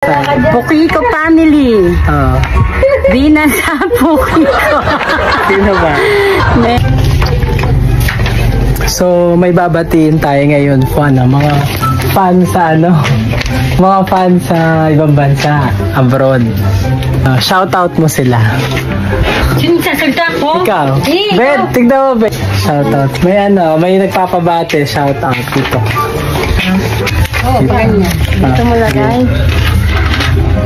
Pukiko family. Oh. Bina sa Pukiko. Sino ba? So, may babatiin tayo ngayon po, mga fans sa mga fans sa ibang bansa, abroad. Shoutout mo sila. Sino sasalta ko? Ikaw. Bet, tignan mo, Bet. Shoutout. May nagpapabate. Shoutout dito. Dito mo lagay.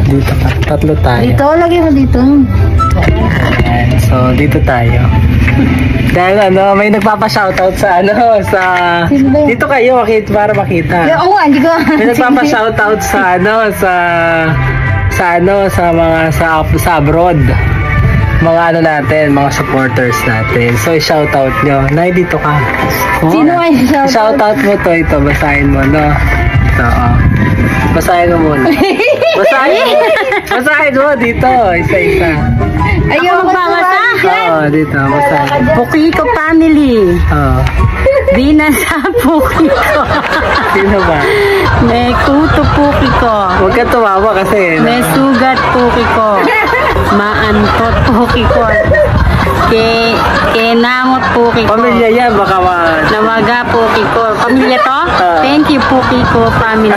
Dito pa. Tatlo tayo. Dito, lagay mo dito. Ayan. So, dito tayo. Dahil may nagpapa-shoutout sa dito kayo para makita. Oo, hindi ko. May nagpapa-shoutout sa sa abroad. Mga natin, mga supporters natin. So, i-shoutout nyo. Nay, dito ka. Sino ay shoutout? Shoutout mo to, ito. Basahin mo, no? Ito, basahin mo muna. Basahin mo dito. Isa-isa. Ayaw magbabasa. Oo, dito. Basahin. Pukiko family. Oo. Bina sa Pukiko. Sino ba? May kuto Pukiko. Huwag ka tumawa kasi. May sugat Pukiko. Maantot Pukiko. Kenamot Pukiko. Pamilya yan, baka Namaga Pukiko. Pamilya to? Thank you Pukiko family.